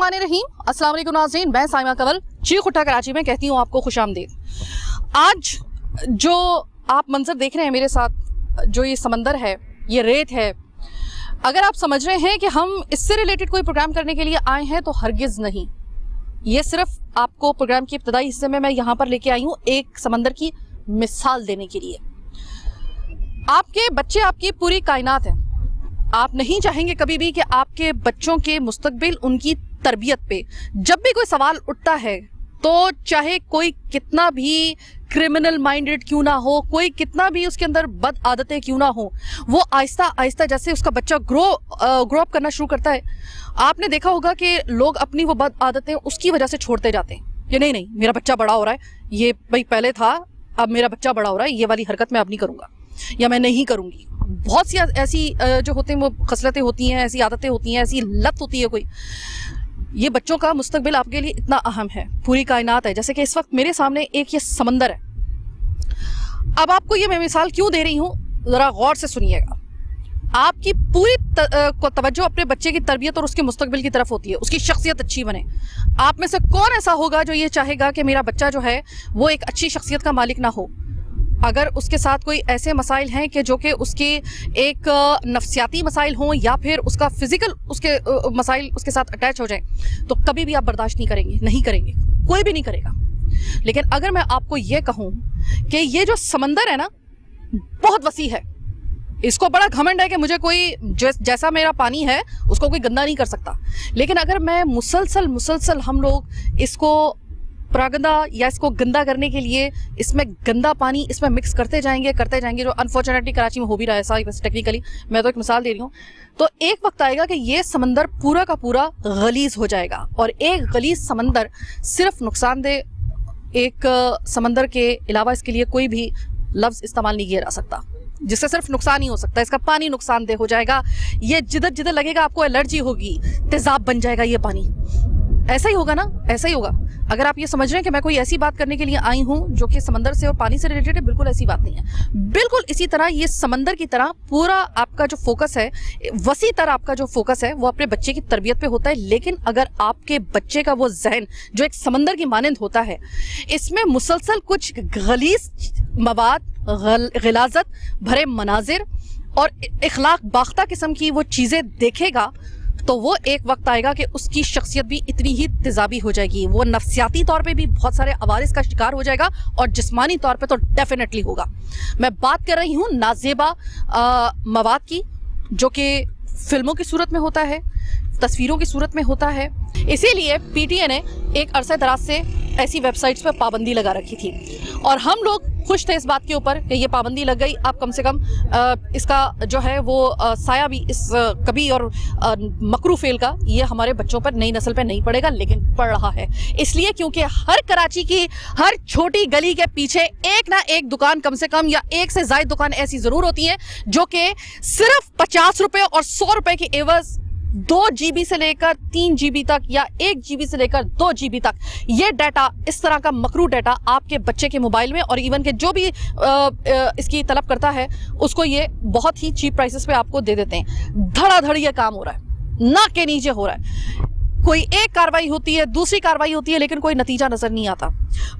बिस्मिल्लाहिर्रहमानिर्रहीम। अस्सलाम वालेकुम नाज़रीन, मैं साइमा कंवल चीख उठा कराची में कहती हूँ आपको खुशामदीद। आज जो आप मंजर देख रहे हैं मेरे साथ, जो ये समंदर है, ये रेत है, अगर आप समझ रहे हैं कि हम इससे रिलेटेड कोई प्रोग्राम करने के लिए आए हैं तो हरगिज़ नहीं। ये सिर्फ आपको प्रोग्राम के इब्तदाई हिस्से में मैं यहाँ पर लेके आई हूँ एक समंदर की मिसाल देने के लिए। आपके बच्चे आपकी पूरी कायनात है। आप नहीं चाहेंगे कभी भी कि आपके बच्चों के मुस्तकबिल, उनकी तरबियत पे जब भी कोई सवाल उठता है, तो चाहे कोई कितना भी क्रिमिनल माइंडेड क्यों ना हो, कोई कितना भी उसके अंदर बद आदतें क्यों ना हो, वो आहिस्ता आहिस्ता जैसे उसका बच्चा ग्रो अप करना शुरू करता है, आपने देखा होगा कि लोग अपनी वो बद आदतें उसकी वजह से छोड़ते जाते हैं कि नहीं मेरा बच्चा बड़ा हो रहा है, ये भाई पहले था, अब मेरा बच्चा बड़ा हो रहा है, ये वाली हरकत मैं अब नहीं करूँगा या मैं नहीं करूँगी। बहुत सी ऐसी जो होते हैं वो खसलतें होती हैं, ऐसी आदतें होती हैं, ऐसी लत होती है कोई। ये बच्चों का मुस्तकबिल आपके लिए इतना अहम है, पूरी कायनात है। जैसे कि इस वक्त मेरे सामने एक ये समंदर है। अब आपको ये मैं मिसाल क्यों दे रही हूँ, ज़रा गौर से सुनिएगा। आपकी पूरी तवज्जो अपने बच्चे की तरबियत और उसके मुस्तकबिल की तरफ होती है, उसकी शख्सियत अच्छी बने। आप में से कौन ऐसा होगा जो ये चाहेगा कि मेरा बच्चा जो है वो एक अच्छी शख्सियत का मालिक ना हो? अगर उसके साथ कोई ऐसे मसाइल हैं कि जो कि उसके एक नफ्सियाती मसाइल हों या फिर उसका फिजिकल उसके मसाइल उसके साथ अटैच हो जाएं, तो कभी भी आप बर्दाश्त नहीं करेंगे, नहीं करेंगे, कोई भी नहीं करेगा। लेकिन अगर मैं आपको ये कहूँ कि ये जो समंदर है ना, बहुत वसी है, इसको बड़ा घमंड है कि मुझे कोई जैसा मेरा पानी है उसको कोई गंदा नहीं कर सकता। लेकिन अगर मैं मुसलसल हम लोग इसको प्रागंदा या इसको गंदा करने के लिए इसमें गंदा पानी इसमें मिक्स करते जाएंगे, जो अनफॉर्चुनेटली कराची में हो भी रहा है ऐसा, वैसे टेक्निकली मैं तो एक मिसाल दे रही हूँ, तो एक वक्त आएगा कि ये समंदर पूरा का पूरा गलीज हो जाएगा। और एक गलीज समंदर सिर्फ नुकसानदेह एक समंदर के अलावा इसके लिए कोई भी लफ्ज़ इस्तेमाल नहीं किया जा सकता, जिससे सिर्फ नुकसान ही हो सकता है। इसका पानी नुकसानदेह हो जाएगा, ये जिधर लगेगा आपको एलर्जी होगी, तेजाब बन जाएगा ये पानी। ऐसा ही होगा ना, ऐसा ही होगा। अगर आप ये समझ रहे हैं कि मैं कोई ऐसी बात करने के लिए आई हूँ जो कि समंदर से और पानी से रिलेटेड है, बिल्कुल ऐसी बात नहीं है। बिल्कुल इसी तरह ये समंदर की तरह पूरा आपका जो फोकस है, वसी तरह आपका जो फोकस है वो अपने बच्चे की तरबियत पे होता है। लेकिन अगर आपके बच्चे का वो जहन जो एक समंदर की मानंद होता है, इसमें मुसलसल कुछ गलीज मवाद, गिलाजत भरे मनाजिर और इखलाक बाख्ता किस्म की वो चीज़ें देखेगा, तो वो एक वक्त आएगा कि उसकी शख्सियत भी इतनी ही तेजाबी हो जाएगी। वो नफ्सियाती तौर पे भी बहुत सारे अवारिस का शिकार हो जाएगा और जिस्मानी तौर पे तो डेफिनेटली होगा। मैं बात कर रही हूँ नाजेबा मवाद की, जो कि फिल्मों की सूरत में होता है, तस्वीरों की सूरत में होता है। इसीलिए पीटीए ने एक अरसे दराज से ऐसी वेबसाइट्स पर पाबंदी लगा रखी थी और हम लोग खुश थे इस बात के ऊपर कि ये पाबंदी लग गई। अब कम से कम इसका जो है वो साया भी इस कभी और मकरू फेल का ये हमारे बच्चों पर, नई नस्ल पर नहीं पड़ेगा, लेकिन पड़ रहा है। इसलिए क्योंकि हर कराची की हर छोटी गली के पीछे एक ना एक दुकान कम से कम या एक से ज्यादा दुकान ऐसी जरूर होती है जो कि सिर्फ 50 रुपए और 100 रुपए की एवज 2 GB से लेकर 3 GB तक या 1 GB से लेकर 2 GB तक ये डाटा, इस तरह का मकरू डाटा आपके बच्चे के मोबाइल में और इवन के जो भी इसकी तलब करता है उसको ये बहुत ही चीप प्राइसेस पे आपको दे देते हैं। धड़ाधड़ ये काम हो रहा है, नाक के नीचे हो रहा है। कोई एक कार्रवाई होती है, दूसरी कार्रवाई होती है, लेकिन कोई नतीजा नजर नहीं आता।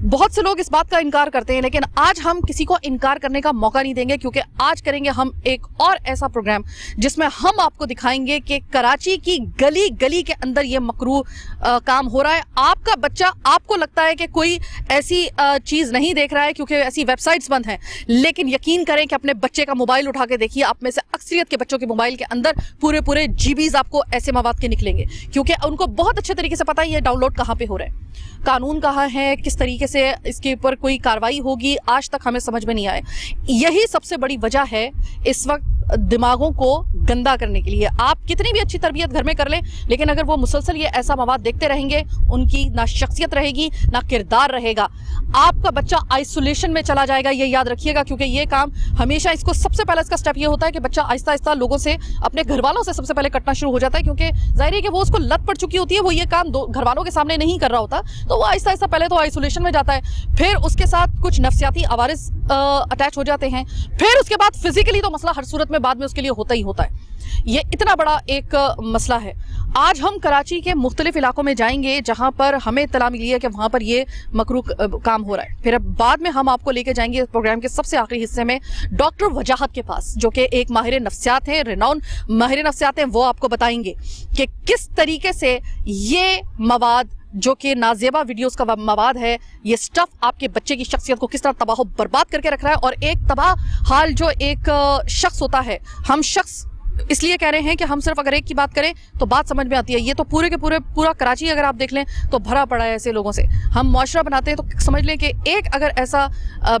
बहुत से लोग इस बात का इनकार करते हैं, लेकिन आज हम किसी को इनकार करने का मौका नहीं देंगे, क्योंकि आज करेंगे हम एक और ऐसा प्रोग्राम जिसमें हम आपको दिखाएंगे कि कराची की गली गली के अंदर ये मकरू काम हो रहा है। आपका बच्चा, आपको लगता है कि कोई ऐसी चीज नहीं देख रहा है क्योंकि ऐसी वेबसाइट्स बंद हैं, लेकिन यकीन करें कि अपने बच्चे का मोबाइल उठा के देखिए, आप में से अक्सरियत के बच्चों के मोबाइल के अंदर पूरे जीबीज आपको ऐसे मवाद के निकलेंगे, क्योंकि उनको बहुत अच्छे तरीके से पता है ये डाउनलोड कहाँ पे हो रहा है, कानून कहाँ है, किस तरीके से इसके ऊपर कोई कार्रवाई होगी, आज तक हमें समझ में नहीं आए। यही सबसे बड़ी वजह है इस वक्त दिमागों को गंदा करने के लिए। आप कितनी भी अच्छी तरबियत घर में कर लें, लेकिन अगर वो मुसलसल ये ऐसा मवाद देखते रहेंगे, उनकी ना शख्सियत रहेगी ना किरदार रहेगा। आपका बच्चा आइसोलेशन में चला जाएगा, ये याद रखिएगा, क्योंकि ये काम हमेशा, इसको सबसे पहले इसका स्टेप ये होता है कि बच्चा आहिस्ता आहिस्ता लोगों से, अपने घर वालों से सबसे पहले कटना शुरू हो जाता है, क्योंकि जाहिर है कि वो उसको लत पड़ चुकी होती है, वो ये काम घर वालों के सामने नहीं कर रहा होता, तो वो आहिस्ता आहिस्ता पहले तो आइसोलेशन में जाता है, फिर उसके साथ कुछ नफ्सियाती अवारिस अटैच हो जाते हैं, फिर उसके बाद फिजिकली तो मसला हर सूरत में बाद में उसके लिए होता ही होता है। ये इतना बड़ा एक मसला है। आज हम कराची के मुख्तलिफ इलाकों में जाएंगे जहां पर हमें इत्तला मिली है कि वहां पर ये मकरूह काम हो रहा है। फिर अब बाद में हम आपको लेके जाएंगे प्रोग्राम के सबसे आखिरी हिस्से में डॉक्टर वजाहत के पास, जो कि एक माहिर नफ्सियात हैं, रेनाउन माहिर नफ्सियात हैं। वो आपको बताएंगे कि किस तरीके से ये मवाद जो कि नाजेबा वीडियोस का मवाद है, ये स्टफ आपके बच्चे की शख्सियत को किस तरह तबाह बर्बाद करके रख रहा है। और एक तबाह हाल जो एक शख्स होता है, हम शख्स इसलिए कह रहे हैं कि हम सिर्फ अगर एक की बात करें तो बात समझ में आती है। ये तो पूरे के पूरा कराची अगर आप देख लें तो भरा पड़ा है ऐसे लोगों से। हम मुआशरा बनाते हैं तो समझ लें कि एक अगर ऐसा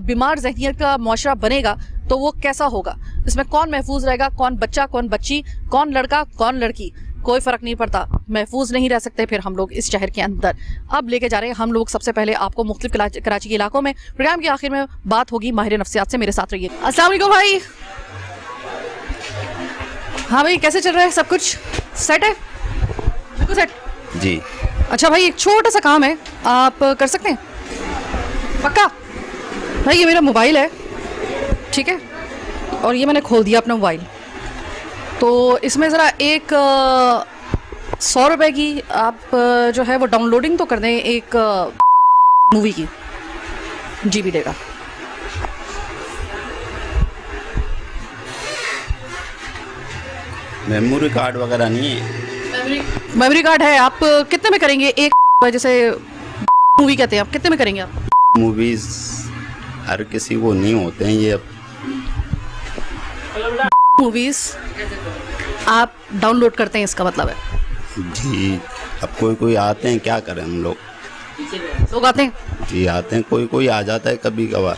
बीमार ज़हनियत का मुआशरा बनेगा तो वो कैसा होगा। इसमें कौन महफूज रहेगा, कौन बच्चा, कौन बच्ची, कौन लड़का, कौन लड़की, कोई फ़र्क नहीं पड़ता, महफूज नहीं रह सकते फिर हम लोग इस शहर के अंदर। अब लेके जा रहे हैं हम लोग सबसे पहले आपको मुख्तलिफ कराची के इलाकों में। प्रोग्राम के आखिर में बात होगी माहिर नफ्सियात से। मेरे साथ रहिए। अस्सलाम वालेकुम भाई। हाँ भाई, कैसे चल रहा है? सब कुछ सेट है? बिल्कुल सेट जी। अच्छा भाई, एक छोटा सा काम है, आप कर सकते हैं? पक्का भाई? ये मेरा मोबाइल है, ठीक है, और ये मैंने खोल दिया अपना मोबाइल, तो इसमें ज़रा एक 100 रुपये की आप जो है वो डाउनलोडिंग तो कर दें, एक मूवी की GB देगा। मेमोरी कार्ड वगैरह नहीं है? मेमोरी कार्ड है। आप कितने में करेंगे? एक जैसे मूवी कहते हैं, आप कितने में करेंगे? आप मूवीज हर किसी को नहीं होते हैं ये। अब मूवीज आप डाउनलोड करते हैं, इसका मतलब है? जी। अब कोई आते हैं, क्या करें हम लोग आते हैं जी, आते हैं, कोई आ जाता है कभी कभार।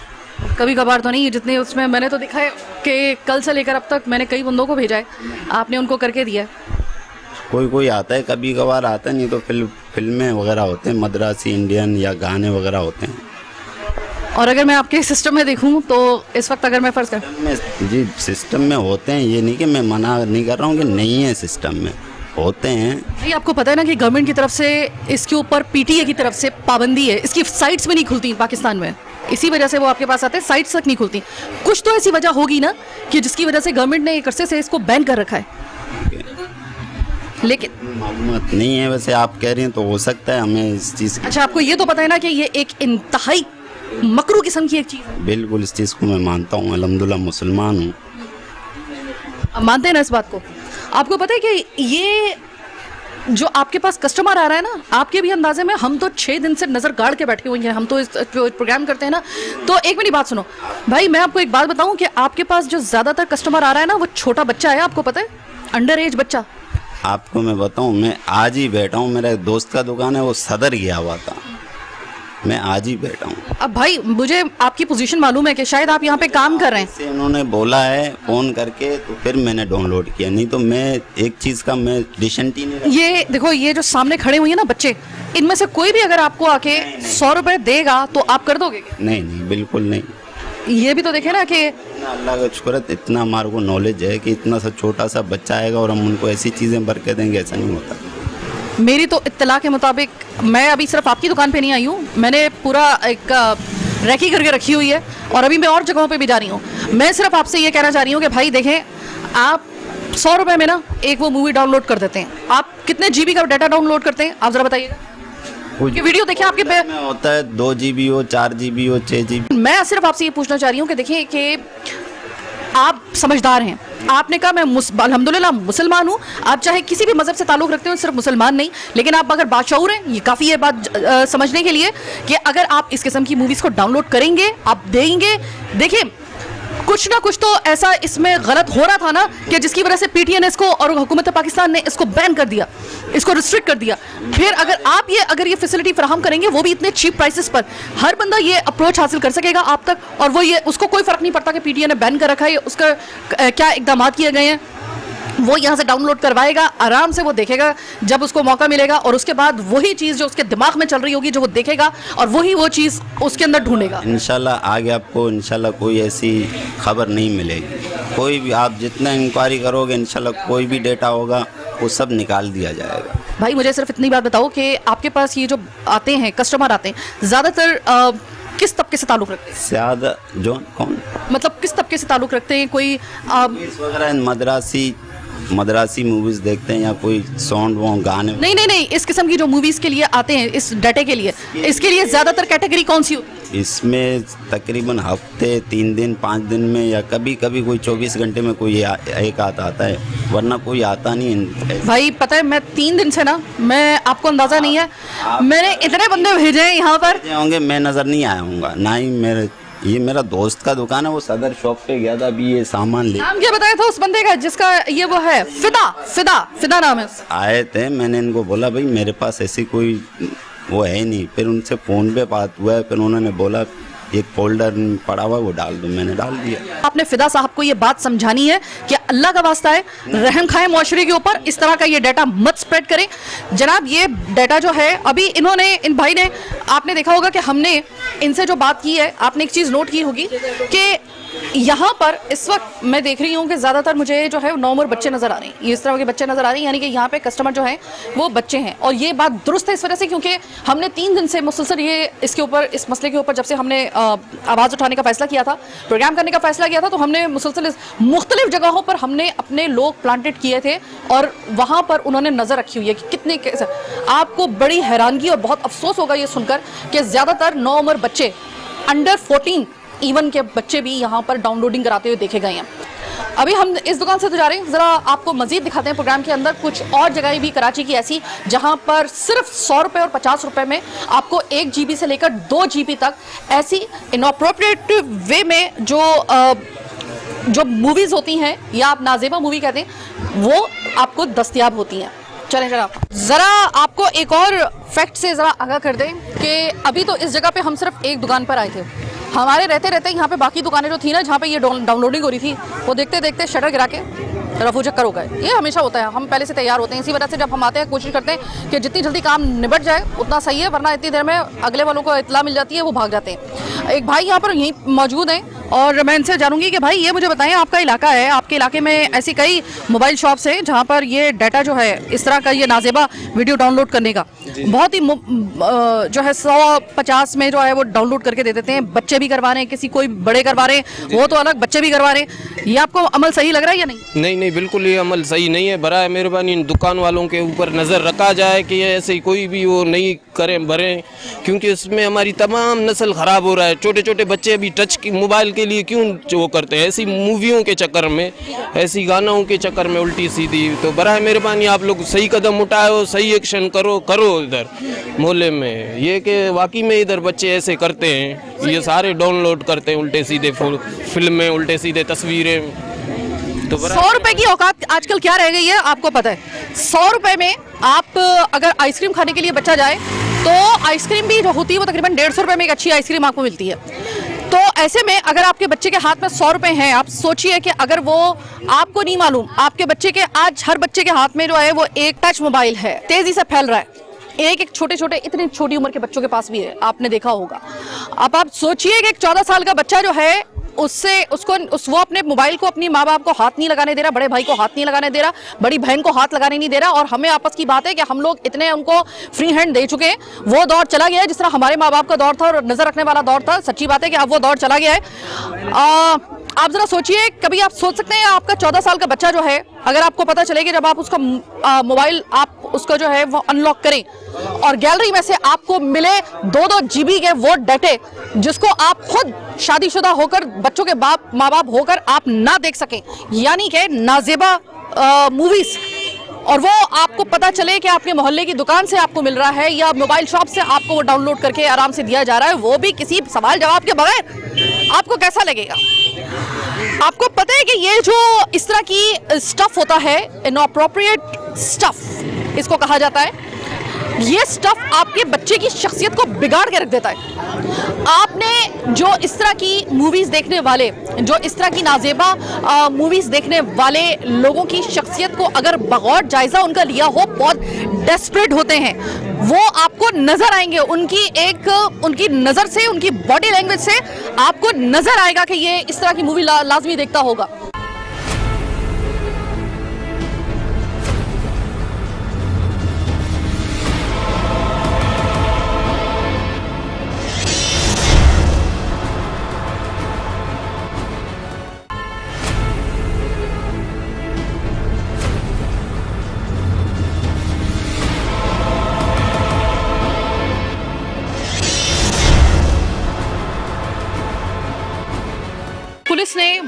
कभी कभार तो नहीं, जितने उसमें मैंने तो देखा है कि कल से लेकर अब तक मैंने कई बंदों को भेजा है, आपने उनको करके दिया है। कोई आता है, कभी कभार आता है, नहीं तो फिल्में वगैरह होते हैं, मद्रासी इंडियन या गाने वगैरह होते हैं। और अगर मैं आपके सिस्टम में देखूं तो इस वक्त अगर मैं फ़र्ज़ कर जी सिस्टम में होते हैं, ये नहीं कि मैं मना नहीं कर रहा हूँ कि नहीं है, सिस्टम में होते हैं। भाई आपको पता है ना कि गवर्नमेंट की तरफ से इसके ऊपर PTA की तरफ से पाबंदी है, इसकी साइट्स भी नहीं खुलती पाकिस्तान में, इसी वजह से वो आपके पास आते हैं, साइट्स तक नहीं खुलती। कुछ तो ऐसी वजह होगी ना कि जिसकी वजह से गवर्नमेंट ने एक अरसे से इसको बैन कर रखा है, लेकिन मालूमात नहीं है। वैसे आप कह रही हैं तो हो सकता है हमें इस चीज़ की। अच्छा, आपको ये तो पता है ना कि ये एक इंतहाई मकरू किस्म की एक चीज़ है? बिल्कुल, इस चीज़ को मैं मानता हूँ, अल्हम्दुलिल्लाह मुसलमान हूँ। आप मानते हैं ना इस बात को? आपको पता है कि ये जो आपके पास कस्टमर आ रहा है ना, आपके भी अंदाजे में हम तो 6 दिन से नज़र गाड़ के बैठे हुए हैं, हम तो इस प्रोग्राम करते हैं ना। तो एक मिनट बात सुनो भाई, मैं आपको एक बात बताऊं कि आपके पास जो ज़्यादातर कस्टमर आ रहा है ना, वो छोटा बच्चा है, आपको पता है, अंडर एज बच्चा। आपको मैं बताऊं, मैं आज ही बैठा हूं, मेरा दोस्त का दुकान है, वो सदर गया हुआ था, मैं आज ही बैठा हूँ। अब भाई मुझे आपकी पोजीशन मालूम है कि शायद आप यहाँ पे काम कर रहे हैं। से उन्होंने बोला है फ़ोन करके, तो फिर मैंने डाउनलोड किया, नहीं तो मैं एक चीज़ का मैं डिसेंट ही नहीं। ये देखो, ये जो सामने खड़े हुए हैं ना बच्चे, इनमें से कोई भी अगर आपको आके 100 रुपये देगा तो आप कर दोगे? नहीं, बिल्कुल नहीं। ये भी तो देखे ना कि अल्लाह का शुक्र है, इतना हमारे को नॉलेज है कि इतना सा छोटा सा बच्चा आएगा और हम उनको ऐसी चीज़ें भर के देंगे, ऐसा नहीं होता। मेरी तो इत्तला के मुताबिक, मैं अभी सिर्फ आपकी दुकान पे नहीं आई हूँ, मैंने पूरा एक रैकी करके रखी हुई है और अभी मैं और जगहों पे भी जा रही हूँ। मैं सिर्फ आपसे ये कहना चाह रही हूँ कि भाई देखें, आप 100 रुपये में ना एक वो मूवी डाउनलोड कर देते हैं। आप कितने GB का डाटा डाउनलोड करते हैं, आप ज़रा बताइएगा? ये वीडियो देखिए आपके पे में होता है 2 GB हो, 4 GB हो, 6 GB। मैं सिर्फ आपसे ये पूछना चाह रही हूँ कि देखिए कि आप समझदार हैं, आपने कहा मैं अल्हम्दुलिल्लाह मुसलमान हूँ, आप चाहे किसी भी मज़हब से ताल्लुक़ रखते हो, सिर्फ मुसलमान नहीं, लेकिन आप अगर बाशऊर हैं, ये काफ़ी है बात समझने के लिए कि अगर आप इस किस्म की मूवीज़ को डाउनलोड करेंगे, आप देंगे। देखिए कुछ ना कुछ तो ऐसा इसमें गलत हो रहा था ना कि जिसकी वजह से PTA ने इसको और हुकूमत पाकिस्तान ने इसको बैन कर दिया, इसको रिस्ट्रिक्ट कर दिया। फिर अगर ये फैसिलिटी फराहम करेंगे, वो भी इतने चीप प्राइसेस पर, हर बंदा ये अप्रोच हासिल कर सकेगा आप तक, और वो ये उसको कोई फ़र्क नहीं पड़ता कि PTA ने बैन कर रखा है, उसका क्या इक़दाम किए गए हैं, वो यहाँ से डाउनलोड करवाएगा, आराम से वो देखेगा जब उसको मौका मिलेगा, और उसके बाद वही चीज़ जो उसके दिमाग में चल रही होगी जो वो देखेगा, और वही वो चीज़ उसके अंदर ढूंढेगा। इंशाल्लाह आगे आपको इंशाल्लाह कोई ऐसी खबर नहीं मिलेगी। कोई भी आप जितना इंक्वायरी करोगे, इंशाल्लाह कोई भी डेटा होगा वो सब निकाल दिया जाएगा। भाई मुझे सिर्फ इतनी बात बताओ कि आपके पास ये जो आते हैं कस्टमर आते हैं, ज़्यादातर किस तबके से ताल्लुक रखते हैं? ज्यादा जो कौन मतलब किस तबके से ताल्लुक रखते हैं? कोई मूवीज वगैरह मद्रासी मूवीज देखते हैं या कोई सॉन्ग वो गाने? नहीं, इस किस्म की जो मूवीज के लिए आते हैं, इस डाटे के लिए, इसके लिए ज्यादातर कैटेगरी कौन सी होती है? इसमें तकरीबन हफ्ते 3 दिन 5 दिन में या कभी कभी कोई 24 घंटे में कोई एक आता है, वरना कोई आता नहीं है। भाई पता है, मैं 3 दिन से ना, मैं आपको अंदाजा नहीं है, मैंने इतने बंदे भेजे हैं यहाँ पर होंगे, मैं नजर नहीं आया हूँगा ना ही। ये मेरा दोस्त का दुकान है, वो सदर शॉप पे गया था अभी ये सामान ले। नाम क्या बताया था उस बंदे का जिसका ये वो है? फिदा नाम है। आए थे, मैंने इनको बोला भाई मेरे पास ऐसी कोई वो है नहीं, फिर उनसे फ़ोन पे बात हुआ है, फिर उन्होंने बोला एक फोल्डर पड़ा हुआ वो डाल दो, मैंने डाल दिया। आपने फिदा साहब को ये बात समझानी है कि अल्लाह का वास्ता है, रहम खाएं मुआशरे के ऊपर, इस तरह का ये डाटा मत स्प्रेड करें जनाब। ये डाटा जो है अभी इन भाई ने, आपने देखा होगा कि हमने इनसे जो बात की है, आपने एक चीज़ नोट की होगी कि यहाँ पर इस वक्त मैं देख रही हूँ कि ज़्यादातर मुझे जो है नॉर्मल बच्चे नज़र आ रहे हैं, इस तरह के बच्चे नज़र आ रहे हैं, यानी कि यहाँ पे कस्टमर जो है वो बच्चे हैं। और ये बात दुरुस्त है इस वजह से क्योंकि हमने 3 दिन से मुसलसल इसके ऊपर, इस मसले के ऊपर, जब से हमने आवाज़ उठाने का फैसला किया था, प्रोग्राम करने का फैसला किया था, तो हमने मुसलसल मुख्तलिफ जगहों पर हमने अपने लोग प्लांटेड किए थे और वहाँ पर उन्होंने नज़र रखी हुई है कि कितने कैसे। आपको बड़ी हैरानगी और बहुत अफसोस होगा ये सुनकर कि ज़्यादातर 9 उम्र बच्चे, अंडर 14 इवन के बच्चे भी यहाँ पर डाउनलोडिंग कराते हुए देखे गए हैं। अभी हम इस दुकान से तो जा रहे हैं, ज़रा आपको मज़ीद दिखाते हैं प्रोग्राम के अंदर कुछ और जगह भी कराची की ऐसी जहाँ पर सिर्फ 100 रुपये और 50 रुपये में आपको 1 GB से लेकर 2 GB तक ऐसी इनअप्रोप्रिएट वे में जो मूवीज़ होती हैं, या आप नाजेबा मूवी कहते हैं, वो आपको दस्तयाब होती हैं। चलें ज़रा आपको एक और फैक्ट से ज़रा आगाह कर दें कि अभी तो इस जगह पे हम सिर्फ एक दुकान पर आए थे, हमारे रहते रहते यहाँ पे बाकी दुकानें जो थी ना, जहाँ पे ये डाउनलोडिंग हो रही थी, वो देखते देखते शटर गिरा के रफू चक्कर हो गए। ये हमेशा होता है, हम पहले से तैयार होते हैं, इसी वजह से जब हम आते हैं कोशिश करते हैं कि जितनी जल्दी काम निबट जाए उतना सही है, वरना इतनी देर में अगले वालों को इत्तला मिल जाती है, वो भाग जाते हैं। एक भाई यहाँ पर यहीं मौजूद हैं और मैं इनसे जानूंगी कि भाई ये मुझे बताएं, आपका इलाका है, आपके इलाके में ऐसी कई मोबाइल शॉप्स हैं जहाँ पर ये डाटा जो है, इस तरह का ये नाजेबा वीडियो डाउनलोड करने का बहुत ही जो है 150 में जो है वो डाउनलोड करके दे देते हैं। बच्चे भी करवा रहे हैं, किसी कोई बड़े करवा रहे हैं, वो तो अलग, बच्चे भी करवा रहे हैं। ये आपको अमल सही लग रहा है या नहीं? नहीं, बिल्कुल ये अमल सही नहीं है। बराए मेहरबानी इन दुकान वालों के ऊपर नज़र रखा जाए कि ऐसे कोई भी वो नहीं करें भरें, क्योंकि इसमें हमारी तमाम नस्ल ख़राब हो रहा है। छोटे छोटे बच्चे अभी टच की मोबाइल के लिए क्यों वो करते हैं, ऐसी मूवियों के चक्कर में, ऐसी गानों के चक्कर में उल्टी सीधी। तो बराए मेहरबानी आप लोग सही कदम उठाओ, सही एक्शन करो इधर मोहल्ले में। ये कि वाकई में इधर बच्चे ऐसे करते हैं, ये सारे डाउनलोड करते हैं उल्टे सीधे फिल्में, उल्टे सीधे तस्वीरें। तो 100 रुपए की औकात आजकल क्या रह गई है आपको पता है? 100 रुपए में आप अगर आइसक्रीम खाने के लिए बच्चा जाए तो आइसक्रीम भी जो होती है वो तकरीबन 150 रुपए में एक अच्छी आइसक्रीम आपको मिलती है। तो ऐसे में अगर आपके बच्चे के हाथ में 100 रुपए हैं, आप सोचिए कि अगर वो आपको नहीं मालूम, आपके बच्चे के, आज हर बच्चे के हाथ में जो है वो एक टच मोबाइल है, तेजी से फैल रहा है, एक छोटे छोटे, इतनी छोटी उम्र के बच्चों के पास भी है, आपने देखा होगा। अब आप सोचिए कि एक 14 साल का बच्चा जो है वो अपने मोबाइल को अपनी माँ बाप को हाथ नहीं लगाने दे रहा, बड़े भाई को हाथ नहीं लगाने दे रहा, बड़ी बहन को हाथ लगाने नहीं दे रहा। और हमें आपस की बात है कि हम लोग इतने उनको फ्री हैंड दे चुके हैं, वो दौर चला गया है जिस तरह हमारे माँ बाप का दौर था और नजर रखने वाला दौर था। सच्ची बात है कि अब वो दौर चला गया है। आप जरा सोचिए, कभी आप सोच सकते हैं आपका 14 साल का बच्चा जो है, अगर आपको पता चले कि जब आप उसका मोबाइल आप उसका जो है वो अनलॉक करें और गैलरी में से आपको मिले 2-2 GB के वो डाटे जिसको आप खुद शादीशुदा होकर, बच्चों के माँ बाप होकर आप ना देख सकें, यानी कि नाजेबा मूवीज, और वो आपको पता चले कि आपके मोहल्ले की दुकान से आपको मिल रहा है या मोबाइल शॉप से आपको वो डाउनलोड करके आराम से दिया जा रहा है, वो भी किसी सवाल जवाब के बगैर, आपको कैसा लगेगा? आपको पता है कि ये जो इस तरह की स्टफ होता है, इनअप्रोप्रिएट स्टफ इसको कहा जाता है, ये स्टफ आपके बच्चे की शख्सियत को बिगाड़ के रख देता है। आपने जो इस तरह की मूवीज देखने वाले, जो इस तरह की नाजेबा मूवीज देखने वाले लोगों की शख्सियत को अगर बगौर जायजा उनका लिया हो, बहुत डेस्परेट होते हैं, वो आपको नजर आएंगे, उनकी नजर से, उनकी बॉडी लैंग्वेज से आपको नजर आएगा कि ये इस तरह की मूवी लाजमी देखता होगा।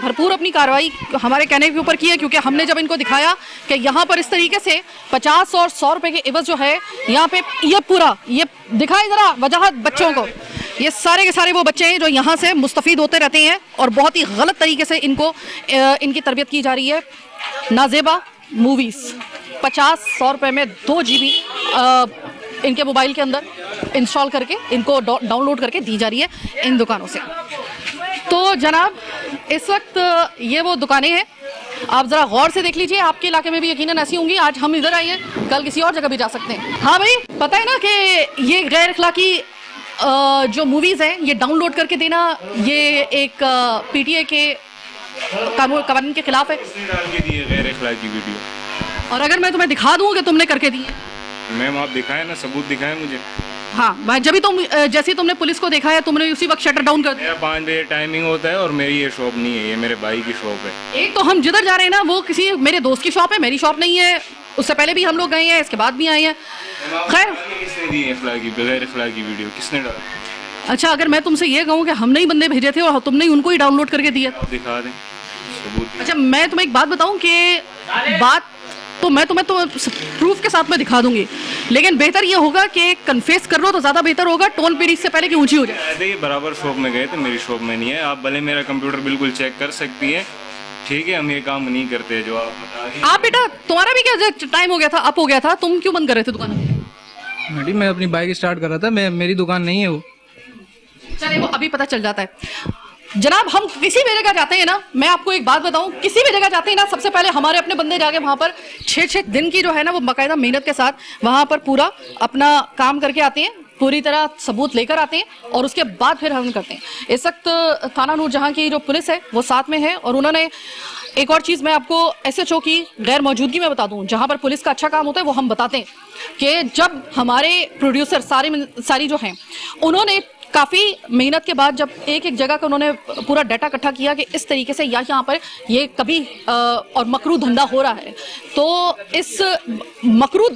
भरपूर अपनी कार्रवाई हमारे कहने के ऊपर की है, क्योंकि हमने जब इनको दिखाया कि यहाँ पर इस तरीके से 50 और 100 रुपए के एवज जो है यहाँ पे ये पूरा ये दिखाई जरा वजाहत बच्चों को, ये सारे के सारे वो बच्चे हैं जो यहाँ से मुस्तफ़ीद होते रहते हैं और बहुत ही गलत तरीके से इनको इनकी तरबियत की जा रही है। नाजेबा मूवीज़ 50-100 रुपये में 2 GB इनके मोबाइल के अंदर इंस्टॉल करके इनको डाउनलोड करके दी जा रही है इन दुकानों से। तो जनाब इस वक्त ये वो दुकानें हैं, आप ज़रा गौर से देख लीजिए, आपके इलाके में भी यकीनन ऐसी होंगी। आज हम इधर आए हैं, कल किसी और जगह भी जा सकते हैं। हाँ भाई, पता है ना कि ये गैर अखलाकी जो मूवीज़ हैं ये डाउनलोड करके देना ये एक PTA के कानून के खिलाफ है। डाल के दिए गैर अखलाकी वीडियो। और अगर मैं तुम्हें दिखा दूँ कि तुमने करके दी है, मैम आप दिखाएं ना, सबूत दिखाएं मुझे। हाँ भाई, जब भी तुम जैसे तुमने पुलिस को देखा है तुमने उसी वक्त शटर डाउन कर दिया। मेरा 5 बजे टाइमिंग होता है और मेरी ये शॉप नहीं है, ये मेरे भाई की शॉप है। एक तो हम जिधर जा रहे हैं ना वो किसी मेरे दोस्त की शॉप है, मेरी शॉप नहीं है। उससे पहले भी हम लोग गए हैं, इसके बाद भी आए हैं। खैर, किसने दी अखलाकी बगैर अखलाकी वीडियो, किसने डाला? अच्छा, अगर मैं तुमसे ये कहूँ कि हमने ही बंदे भेजे थे और तुमने ही उनको ही डाउनलोड करके दिया, दिखा दें सबूत। अच्छा मैं तुम्हें एक बात बताऊं कि बात तो मैं तुम्हें तो प्रूफ के साथ में दिखा दूंगी, लेकिन बेहतर ये होगा कि कन्फेस कर लो तो ज़्यादा बेहतर होगा, टोन पेरी से पहले कि ऊंची हो जाए। ये बराबर शॉप में गए थे, मेरी शॉप में नहीं है। आप भले मेरा कंप्यूटर बिल्कुल चेक कर सकती है, ठीक है? हम ये काम नहीं करते जो आप बता रही हैं। आप बेटा तुम्हारा भी क्या टाइम हो गया था, अप हो गया था, तुम क्यों बंद कर रहे थे दुकान? मैडम मैं अपनी बाइक स्टार्ट कर रहा था, मेरी दुकान नहीं है वो। चलिए वो अभी पता चल जाता है। जनाब हम किसी भी जगह जाते हैं ना, मैं आपको एक बात बताऊं, किसी भी जगह जाते हैं ना, सबसे पहले हमारे अपने बंदे जाके वहाँ पर 6-6 दिन की जो है ना वो बाकायदा मेहनत के साथ वहाँ पर पूरा अपना काम करके आते हैं, पूरी तरह सबूत लेकर आते हैं और उसके बाद फिर हम करते हैं। इस वक्त थाना नूरजहां की जो पुलिस है वो साथ में है और उन्होंने एक और चीज़ मैं आपको SHO की गैर मौजूदगी में बता दूं, जहाँ पर पुलिस का अच्छा काम होता है वो हम बताते हैं कि जब हमारे प्रोड्यूसर सारी जो हैं उन्होंने काफ़ी मेहनत के बाद जब एक एक जगह का उन्होंने पूरा डाटा इकट्ठा किया कि इस तरीके से यहाँ पर ये कभी और मकरू धंधा हो रहा है, तो इस मकरू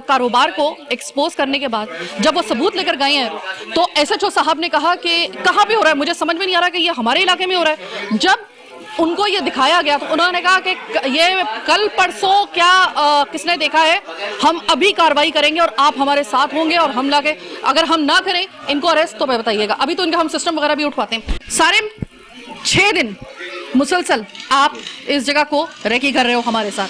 कारोबार को एक्सपोज करने के बाद जब वो सबूत लेकर गए हैं तो SHO साहब ने कहा कि कहाँ पे हो रहा है, मुझे समझ में नहीं आ रहा कि ये हमारे इलाके में हो रहा है। जब उनको ये दिखाया गया तो उन्होंने कहा कि ये कल परसों क्या किसने देखा है, हम अभी कार्रवाई करेंगे और आप हमारे साथ होंगे और हम लाके अगर हम ना करें इनको अरेस्ट तो बताइएगा। अभी तो इनका हम सिस्टम वगैरह भी उठवाते हैं। सारे 6 दिन मुसलसल आप इस जगह को रेकी कर रहे हो हमारे साथ।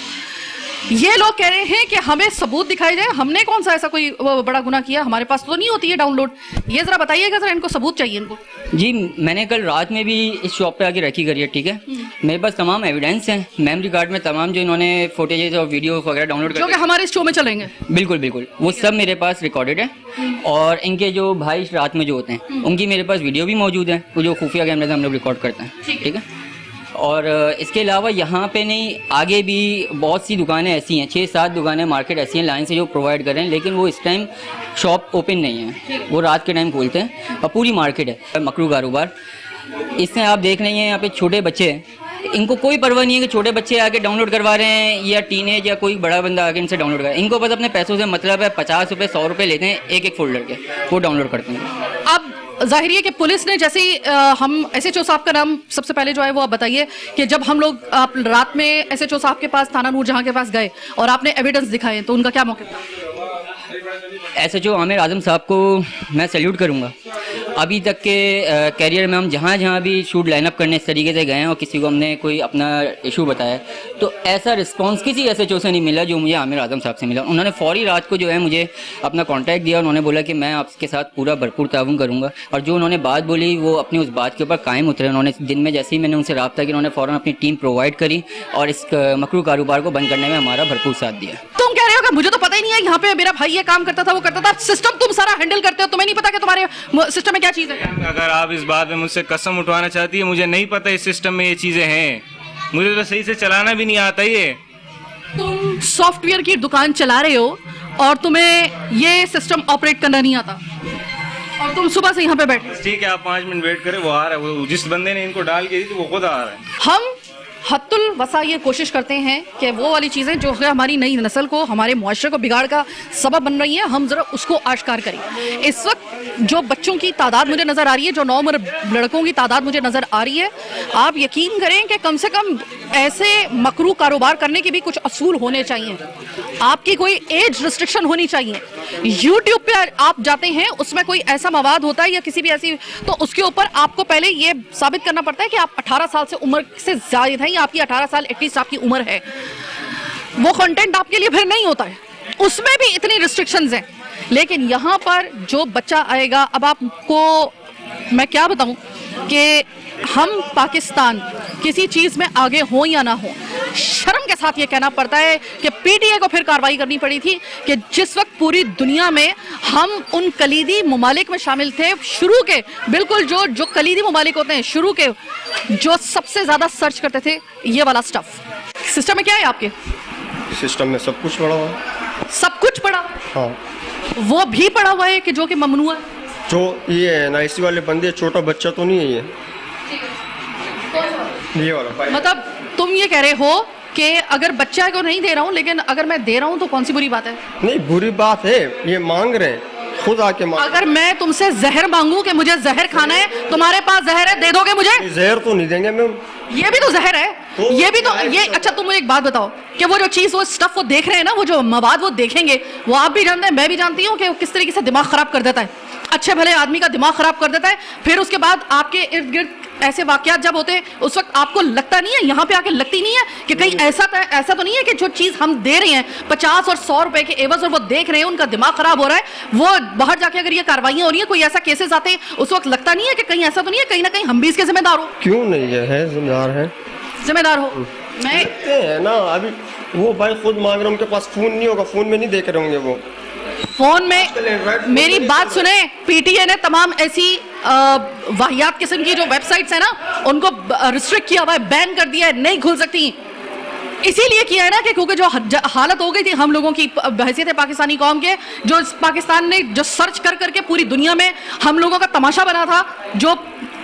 ये लोग कह रहे हैं कि हमें सबूत दिखाई जाए, हमने कौन सा ऐसा कोई बड़ा गुनाह किया, हमारे पास तो नहीं होती है डाउनलोड। ये जरा बताइएगा जरा, इनको सबूत चाहिए इनको। जी मैंने कल रात में भी इस शॉप पे आके रेकी करी है, ठीक है? मेरे पास तमाम एविडेंस हैं, मेमोरी कार्ड में तमाम जो इन्होंने फुटेजेस और वीडियो वगैरह डाउनलोड जो कि हमारे शो में चलेंगे। बिल्कुल बिल्कुल, वो सब मेरे पास रिकॉर्डेड है और इनके जो भाई रात में जो होते हैं उनकी मेरे पास वीडियो भी मौजूद है, वो जो खुफिया कैमरे से हम लोग रिकॉर्ड करते हैं, ठीक है? और इसके अलावा यहाँ पे नहीं, आगे भी बहुत सी दुकानें ऐसी हैं, 6-7 दुकानें मार्केट ऐसी हैं लाइन से जो प्रोवाइड कर रहे हैं, लेकिन वो इस टाइम शॉप ओपन नहीं है, वो रात के टाइम खोलते हैं और पूरी मार्केट है मकरू कारोबार। इसमें आप देख रहे हैं यहाँ पे छोटे बच्चे हैं, इनको कोई परवाह नहीं है कि छोटे बच्चे आके डाउनलोड करवा रहे हैं या टीनेज या कोई बड़ा बंदा आके इनसे डाउनलोड कर रहा है। इनको बस अपने पैसों से मतलब है, 50 रुपये 100 रुपये लेते हैं एक फोल्डर के, वो डाउनलोड करते हैं। अब जाहिर है कि पुलिस ने जैसे ही हम SHO साहब का नाम सबसे पहले जो है वो आप बताइए कि जब हम लोग आप रात में SHO साहब के पास थाना नूरजहां के पास गए और आपने एविडेंस दिखाए तो उनका क्या मौके था? SHO आमिर आजम साहब को मैं सैल्यूट करूंगा। अभी तक के कैरियर में हम जहाँ जहाँ भी शूट लाइनअप करने इस तरीके से गए हैं और किसी को हमने कोई अपना इशू बताया तो ऐसा रिस्पांस किसी SHO से नहीं मिला जो मुझे आमिर आजम साहब से मिला। उन्होंने फौरी रात को जो है मुझे अपना कांटेक्ट दिया, उन्होंने बोला कि मैं आपके साथ पूरा भरपूर ताउन करूँगा और जो उन्होंने बात बोली वो अपनी उस बात के ऊपर कायम उतरे। उन्होंने दिन में जैसे ही मैंने उनसे रब्ता किया उन्होंने फ़ौरन अपनी टीम प्रोवाइड करी और इस मकरू कारोबार को बंद करने में हमारा भरपूर साथ दिया। तुम कह रहे हो कि मुझे तो पता ही नहीं है यहाँ पे मेरा भाई ये काम करता था वो करता था, सिस्टम तुम सारा हैंडल करते हो, तुम्हें नहीं पता कि तुम्हारे सिस्टम में क्या चीज़ है? अगर आप इस बात में मुझसे कसम उठवाना चाहती है, मुझे नहीं पता इस सिस्टम में ये चीज़ें हैं, मुझे तो सही से चलाना भी नहीं आता। ये तुम सॉफ्टवेयर की दुकान चला रहे हो और तुम्हें ये सिस्टम ऑपरेट करना नहीं आता और तुम सुबह से यहाँ पे बैठे। ठीक है, आप 5 मिनट वेट करें, वो आ रहा है। वो जिस बंदे ने इनको डाल के दी थी वो खुद आ रहा है। हम हत्तुल वसा ये कोशिश करते हैं कि वो वाली चीज़ें जो है हमारी नई नस्ल को, हमारे मुआशरे को बिगाड़ का सबब बन रही हैं, हम ज़रा उसको आश्कार करें। इस वक्त जो बच्चों की तादाद मुझे नज़र आ रही है, जो नौउम्र लड़कों की तादाद मुझे नज़र आ रही है, आप यकीन करें कि कम से कम ऐसे मकरू कारोबार करने के भी कुछ असूल होने चाहिए। आपकी कोई एज रिस्ट्रिक्शन होनी चाहिए। यूट्यूब पे आप जाते हैं, उसमें कोई ऐसा मवाद होता है या किसी भी ऐसी, तो उसके ऊपर आपको पहले ये साबित करना पड़ता है कि आप 18 साल से उम्र से ज़्यादा हैं या आपकी 18 साल एटलीस्ट आपकी उम्र है। वो कंटेंट आपके लिए फिर नहीं होता है, उसमें भी इतनी रिस्ट्रिक्शंस हैं। लेकिन यहाँ पर जो बच्चा आएगा, अब आपको मैं क्या बताऊँ कि हम पाकिस्तान किसी चीज़ में आगे हो या ना हो, शर्म के साथ ये कहना पड़ता है कि पीटीए को फिर कार्रवाई करनी पड़ी थी कि जिस वक्त पूरी दुनिया में हम उन कलीदी ममालिक में शामिल थे, शुरू के बिल्कुल जो कलीदी ममालिक होते हैं, शुरू के जो सबसे ज़्यादा सर्च करते थे ये वाला स्टफ। सिस्टम में क्या है आपके? सिस्टम में सब कुछ पड़ा हुआ है। सब कुछ पड़ा? हाँ, वो भी पड़ा हुआ है कि जो कि ममनू है? जो ये है ना, इसी वाले बंदे, छोटा बच्चा तो नहीं है ये वाला। मतलब तुम ये कह रहे हो कि अगर बच्चा को नहीं दे रहा हूँ, लेकिन अगर मैं दे रहा हूँ तो कौन सी बुरी बात है? नहीं, बुरी बात है, ये मांग रहे हैं, खुद आके मांग। अगर मैं तुमसे जहर मांगू कि मुझे जहर खाना है, तुम्हारे पास जहर है, दे दोगे मुझे? जहर तो नहीं देंगे मैम। ये भी तो जहर है, ये भी तो ये। अच्छा तुम मुझे एक बात बताओ कि वो जो चीज़, वो स्टफ वो देख रहे हैं ना, वो जो मवाद वो देखेंगे, वो आप भी जानते हैं, मैं भी जानती हूँ कि वो किस तरीके से दिमाग खराब कर देता है, अच्छे भले आदमी का दिमाग खराब कर देता है। फिर उसके बाद आपके इर्द गिर्द ऐसे वाकयात जब होते हैं, उस वक्त आपको लगता नहीं है, यहाँ पे आके लगती नहीं है कि कहीं ऐसा तो नहीं है कि जो चीज़ हम दे रहे हैं 50 और 100 रुपए के एवज, और वो देख रहे हैं, उनका दिमाग खराब हो रहा है, वो बाहर जाके अगर ये कार्रवाइयाँ हो रही है, कोई ऐसा केसेस आते हैं, उस वक्त लगता नहीं है कि कहीं ऐसा तो नहीं है, कहीं ना कहीं हम भी इसके जिम्मेदार हो? क्यों नहीं है, जिम्मेदार हो। मैं है ना, अभी वो भाई खुद मांग रहे हैं, उनके पास फोन नहीं होगा, फोन में नहीं देख रहे होंगे वो फोन में। मेरी बात सुने, पीटीए ने तमाम ऐसी वाहियात किस्म की जो वेबसाइट्स है ना, उनको रिस्ट्रिक्ट किया हुआ है, बैन कर दिया है, नहीं खुल सकती। इसीलिए किया है ना कि क्योंकि जो हालत हो गई थी हम लोगों की हैसियत है पाकिस्तानी कौम के, जो पाकिस्तान ने जो सर्च कर करके पूरी दुनिया में हम लोगों का तमाशा बना था, जो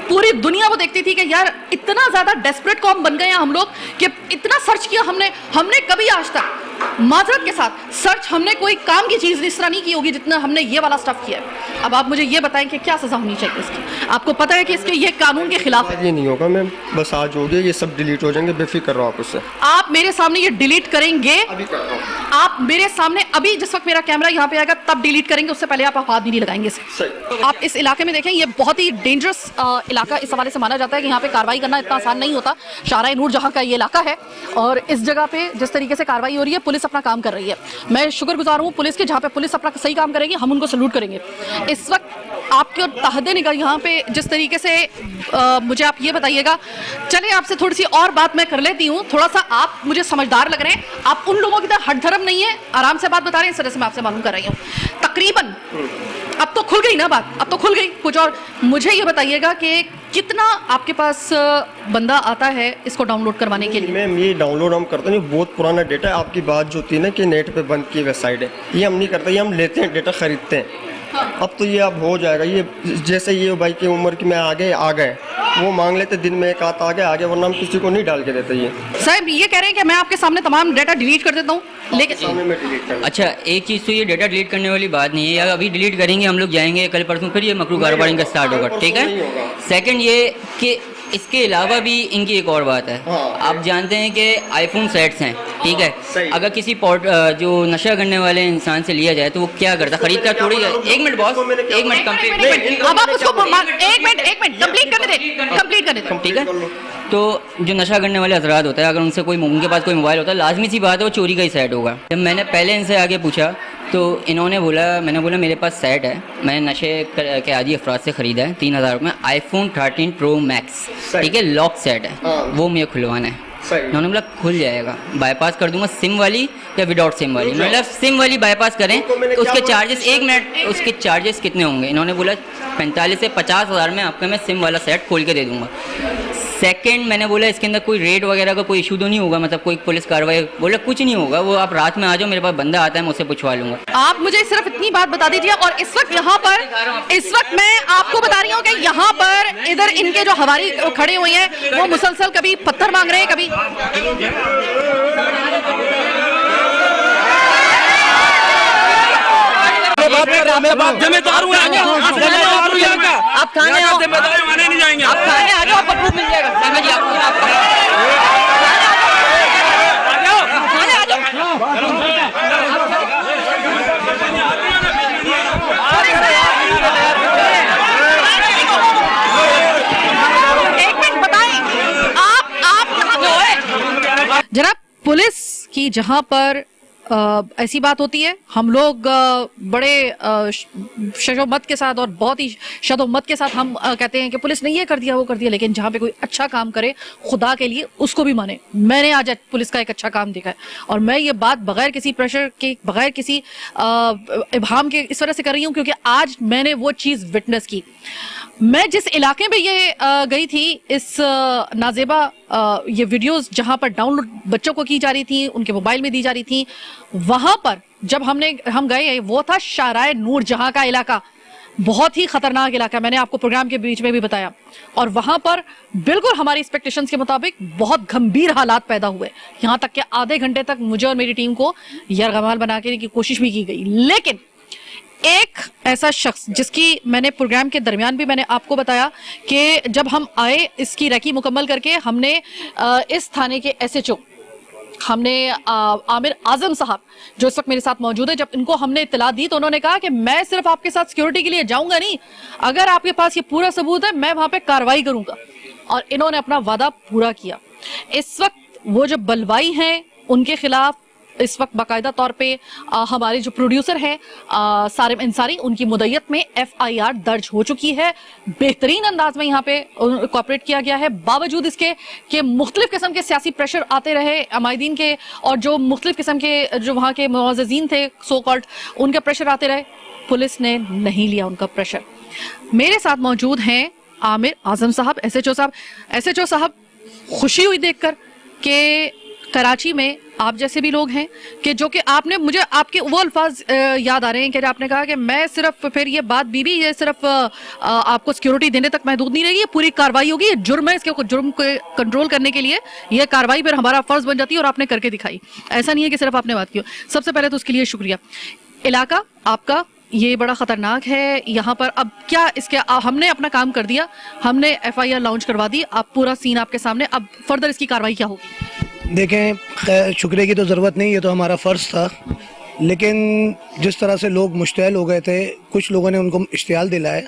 पूरी दुनिया वो देखती थी कि यार इतना ज़्यादा डेस्परेट कौम बन गए हैं हम लोग कि इतना सर्च किया हमने कभी आज तक माजरत के साथ सर्च हमने कोई काम की चीज़ इस तरह नहीं की होगी जितना हमने ये वाला स्टफ किया है। अब आप मुझे ये बताएं कि क्या सज़ा होनी चाहिए इसकी? आपको पता है कि इसके ये कानून के खिलाफ है। ये नहीं होगा मैम, बस आज हो गया, ये सब डिलीट हो जाएंगे, बेफिक्र रहो आप उससे। आप मेरे सामने ये डिलीट करेंगे? अभी कर रहा हूं। आप मेरे सामने अभी जिस वक्त मेरा कैमरा यहाँ पे आएगा तब डिलीट करेंगे, उससे पहले आप हाथ भी नहीं लगाएंगे इसे। सही। आप इस इलाके में देखें, ये बहुत ही डेंजरस इलाका इस हवाले से माना जाता है कि यहाँ पे कार्रवाई करना इतना आसान नहीं होता। शाहराह नूर जहाँ का ये इलाका है, और इस जगह पे जिस तरीके से कार्रवाई हो रही है, पुलिस अपना काम कर रही है। मैं शुक्रगुजार हूँ पुलिस के, जहाँ पे पुलिस अपना सही काम करेगी, हम उनको सल्यूट करेंगे। इस वक्त आपके तहदे निकल यहाँ पे जिस तरीके से मुझे आप ये बताइएगा, चले आपसे थोड़ी सी और बात मैं कर लेती हूँ। थोड़ा सा आप मुझे समझदार लग रहे हैं, आप उन लोगों की तरह हट धर्म नहीं है, आराम से बात बता रहे हैं, इस तरह से मैं आपसे मालूम कर रही हूँ। तकरीबन अब तो खुल गई ना बात, अब तो खुल गई कुछ। और मुझे ये बताइएगा कि कितना आपके पास बंदा आता है इसको डाउनलोड करवाने के लिए? मैम ये डाउनलोड हम करते नहीं, बहुत पुराना डेटा है। आपकी बात जो थी ना कि नेट पे बंद की वेबसाइट है, ये हम नहीं करते, ये हम लेते हैं, डेटा खरीदते हैं। हाँ। अब तो ये अब हो जाएगा, ये जैसे ये भाई की उम्र की में आ गए, वो मांग लेते दिन में एक आत आगे, वरना हम किसी को नहीं डाल के देते। ये साहब ये कह रहे हैं कि मैं आपके सामने तमाम डेटा डिलीट कर देता हूँ, लेकिन अच्छा एक चीज़ तो ये डेटा डिलीट करने वाली बात नहीं है, अभी डिलीट करेंगे हम लोग, जाएंगे कल परसों, फिर ये मकरू कारोबार इनका स्टार्ट होगा, ठीक है। सेकंड ये कि इसके अलावा भी इनकी एक और बात है। हाँ, आप जानते हैं कि आईफोन सेट्स हैं, ठीक है, अगर किसी जो नशा करने वाले इंसान से लिया जाए तो वो क्या करता, खरीदता थोड़ी है। एक मिनट बॉस, एक मिनट कंप्लीट, अब आप उसको एक मिनट कंप्लीट करने दें, ठीक है। तो जो नशा करने वाले हजरात होता है, अगर उनसे उनके पास कोई मोबाइल होता है, लाजमी सी बात है वो चोरी का ही सेट होगा। जब मैंने पहले इनसे आगे पूछा तो इन्होंने बोला, मैंने बोला मेरे पास सेट है, मैंने नशे के आदि अफराद से ख़रीदा है 3000 रुपये, आईफोन 13 प्रो मैक्स, ठीक है, लॉक सेट है, वो मुझे खुलवाना है। उन्होंने बोला खुल जाएगा, बाईपास कर दूंगा सिम वाली या विदाउट सिम वाली। मतलब सिम वाली बाईपास करें तो उसके चार्जेस, एक मिनट, उसके चार्जेस कितने होंगे? इन्होंने बोला 45 से 50 हज़ार में आपका मैं सिम वाला सेट खोल के दे दूंगा। सेकंड मैंने बोला इसके अंदर कोई रेड वगैरह का कोई इशू तो नहीं होगा, मतलब कोई पुलिस कार्रवाई, बोला कुछ नहीं होगा, वो आप रात में आ जाओ, मेरे पास बंदा आता है, मैं उससे पूछवा लूंगा। आप मुझे सिर्फ इतनी बात बता दीजिए। और इस वक्त यहाँ पर, इस वक्त मैं आपको बता रही हूँ कि यहाँ पर इधर इनके जो हवारी खड़े हुए हैं वो मुसलसल कभी पत्थर मांग रहे हैं, कभी जिम्मेदार हूँ आप थाने आओ, नहीं जाएंगे, आप थाने आ जाओ, आपको प्रूफ मिल जाएगा। मैं जी आपको थाने आ एक मिनट बताएं, आप यहाँ है जनाब, पुलिस की जहां पर ऐसी बात होती है, हम लोग बड़े शजोमत के साथ और बहुत ही शदोमत के साथ हम कहते हैं कि पुलिस ने ये कर दिया वो कर दिया, लेकिन जहाँ पे कोई अच्छा काम करे खुदा के लिए उसको भी माने। मैंने आज पुलिस का एक अच्छा काम देखा है और मैं ये बात बगैर किसी प्रेशर के, बगैर किसी इब्हाम के इस वजह से कर रही हूँ क्योंकि आज मैंने वो चीज़ विटनेस की। मैं जिस इलाके में ये गई थी, इस नाजेबा ये वीडियोस जहां पर डाउनलोड बच्चों को की जा रही थी, उनके मोबाइल में दी जा रही थी, वहां पर जब हम गए वो था शाराए नूर जहां का इलाका, बहुत ही खतरनाक इलाका, मैंने आपको प्रोग्राम के बीच में भी बताया। और वहां पर बिल्कुल हमारी एक्सपेक्टेशंस के मुताबिक बहुत गंभीर हालात पैदा हुए, यहां तक कि आधे घंटे तक मुझे और मेरी टीम को यरगमाल बनाने की कोशिश भी की गई। लेकिन एक ऐसा शख्स जिसकी मैंने प्रोग्राम के दरमियान भी मैंने आपको बताया कि जब हम आए इसकी रैकी मुकम्मल करके, हमने इस थाने के SHO हमने आमिर आजम साहब जो इस वक्त मेरे साथ मौजूद है, जब इनको हमने इत्तला दी तो उन्होंने कहा कि मैं सिर्फ आपके साथ सिक्योरिटी के लिए जाऊंगा नहीं, अगर आपके पास ये पूरा सबूत है मैं वहां पे कार्रवाई करूंगा। और इन्होंने अपना वादा पूरा किया। इस वक्त वो जो बलवाई हैं उनके खिलाफ इस वक्त बाकायदा तौर पे हमारे जो प्रोड्यूसर हैं सारिम अंसारी, उनकी मुद्दत में FIR दर्ज हो चुकी है। बेहतरीन अंदाज में यहाँ पे कोऑपरेट किया गया है, बावजूद इसके कि मुख्तलिफ किस्म के सियासी प्रेशर आते रहे अमायदीन के, और जो मुख्तलिफ किस्म के जो वहाँ के मुअज़्ज़िज़ीन थे सो कॉल्ड, उनके प्रेशर आते रहे, पुलिस ने नहीं लिया उनका प्रेशर। मेरे साथ मौजूद हैं आमिर आजम साहब, SHO साहब, खुशी हुई देखकर कि कराची में आप जैसे भी लोग हैं कि जो कि आपने मुझे आपके वो अल्फाज याद आ रहे हैं कि आपने कहा कि मैं सिर्फ फिर ये बात बीबी ये सिर्फ आपको सिक्योरिटी देने तक महदूद नहीं रहेगी, ये पूरी कार्रवाई होगी, ये जुर्म है, इसके जुर्म को कंट्रोल करने के लिए ये कार्रवाई फिर हमारा फर्ज बन जाती है और आपने करके दिखाई। ऐसा नहीं है कि सिर्फ आपने बात की। सबसे पहले तो उसके लिए शुक्रिया। इलाका आपका ये बड़ा ख़तरनाक है, यहाँ पर अब क्या इसके हमने अपना काम कर दिया, हमने FIR लॉन्च करवा दी, अब पूरा सीन आपके सामने, अब फर्दर इसकी कार्रवाई क्या होगी? देखें, शुक्रिया की तो ज़रूरत नहीं, ये तो हमारा फ़र्ज़ था, लेकिन जिस तरह से लोग मुश्तैल हो गए थे, कुछ लोगों ने उनको इश्तियाल दिलाया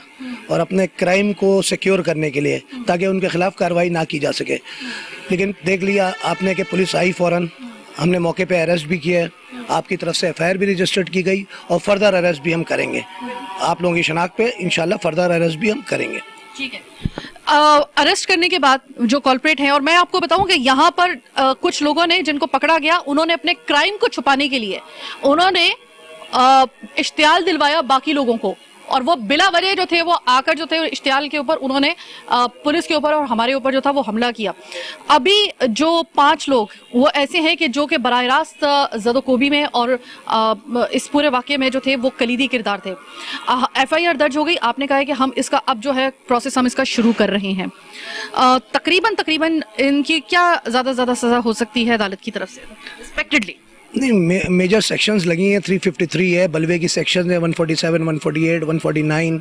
और अपने क्राइम को सिक्योर करने के लिए, ताकि उनके ख़िलाफ़ कार्रवाई ना की जा सके। लेकिन देख लिया आपने कि पुलिस आई फ़ौरन, हमने मौके पे अरेस्ट भी किया, आपकी तरफ से FIR भी रजिस्टर्ड की गई और फर्दर अरेस्ट भी हम करेंगे। आप लोगों की शनाख्त पे इंशाल्लाह फर्दर अरेस्ट भी हम करेंगे। ठीक है। अरेस्ट करने के बाद जो कॉल्प्रेट हैं, और मैं आपको बताऊं कि यहाँ पर कुछ लोगों ने जिनको पकड़ा गया, उन्होंने अपने क्राइम को छुपाने के लिए उन्होंने इश्तियाल दिलवाया बाकी लोगों को, और वो बिला वजह जो थे वो आकर जो थे इश्तियाल के ऊपर उन्होंने पुलिस के ऊपर और हमारे ऊपर जो था वो हमला किया। अभी जो 5 लोग वो ऐसे हैं कि जो कि बराह रास्त ज़दोकोबी में और इस पूरे वाक़े में जो थे वो कलीदी किरदार थे। FIR दर्ज हो गई, आपने कहा है कि हम इसका अब जो है प्रोसेस हम इसका शुरू कर रहे हैं। तकरीबन इनकी क्या ज़्यादा से ज़्यादा सज़ा हो सकती है अदालत की तरफ से एक्सपेक्टेडली? नहीं, मेजर सेक्शंस लगी हैं, 353 है, बलवे की सेक्शन है 147, 148, 149,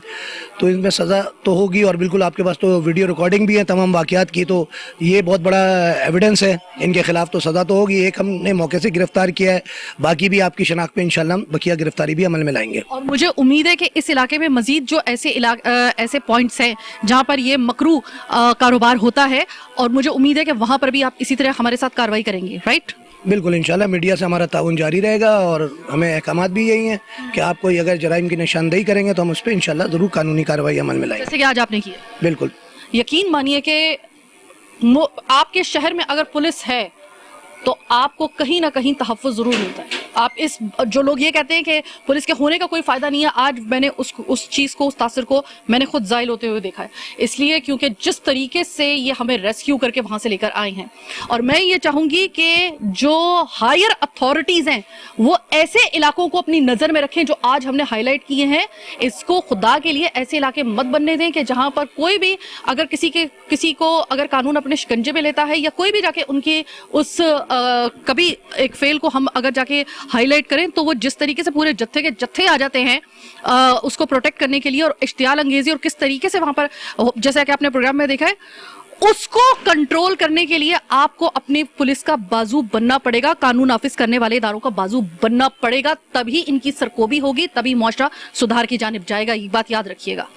तो इनमें सज़ा तो होगी। और बिल्कुल आपके पास तो वीडियो रिकॉर्डिंग भी है तमाम वाक़यात की, तो ये बहुत बड़ा एविडेंस है, इनके ख़िलाफ़ तो सज़ा तो होगी। एक हमने मौके से गिरफ़्तार किया है, बाकी भी आपकी शनाख्त पे इंशाल्लाह बकिया गिरफ़्तारी भी अमल में लाएंगे। और मुझे उम्मीद है कि इस इलाके में मज़ीद जो ऐसे पॉइंट्स हैं जहाँ पर ये मकरू कारोबार होता है, और मुझे उम्मीद है कि वहाँ पर भी आप इसी तरह हमारे साथ कार्रवाई करेंगे, राइट? बिल्कुल, इंशाल्लाह मीडिया से हमारा ताउन जारी रहेगा और हमें अहकामात भी यही हैं कि आप कोई अगर जराइम की निशानदेही करेंगे तो हम उस पर इंशाल्लाह ज़रूर कानूनी कार्रवाई अमल में लाएंगे, जैसे कि आज आपने किया। बिल्कुल, यकीन मानिए कि आपके शहर में अगर पुलिस है तो आपको कहीं ना कहीं तहफ़्फ़ुज़ ज़रूर मिलता है। आप इस जो लोग ये कहते हैं कि पुलिस के होने का कोई फायदा नहीं है, आज मैंने उस चीज को, उस तासर को मैंने खुद जाहिल होते हुए देखा है। इसलिए क्योंकि जिस तरीके से ये हमें रेस्क्यू करके वहां से लेकर आए हैं, और मैं ये चाहूंगी कि जो हायर अथॉरिटीज हैं वो ऐसे इलाकों को अपनी नजर में रखें जो आज हमने हाईलाइट किए हैं। इसको खुदा के लिए ऐसे इलाके मत बनने दें कि जहां पर कोई भी अगर किसी को अगर कानून अपने शिकंजे में लेता है, या कोई भी जाके उनके उस कभी एक फेल को हम अगर जाके हाईलाइट करें तो वो जिस तरीके से पूरे जत्थे के जत्थे आ जाते हैं उसको प्रोटेक्ट करने के लिए, और इश्तियाल अंगेजी और किस तरीके से वहां पर, जैसा कि आपने प्रोग्राम में देखा है, उसको कंट्रोल करने के लिए आपको अपनी पुलिस का बाजू बनना पड़ेगा, कानून नाफिज करने वाले इदारों का बाजू बनना पड़ेगा, तभी इनकी सरकोबी होगी, तभी मुआशरा सुधार की जानिब जाएगा। ये बात याद रखिएगा।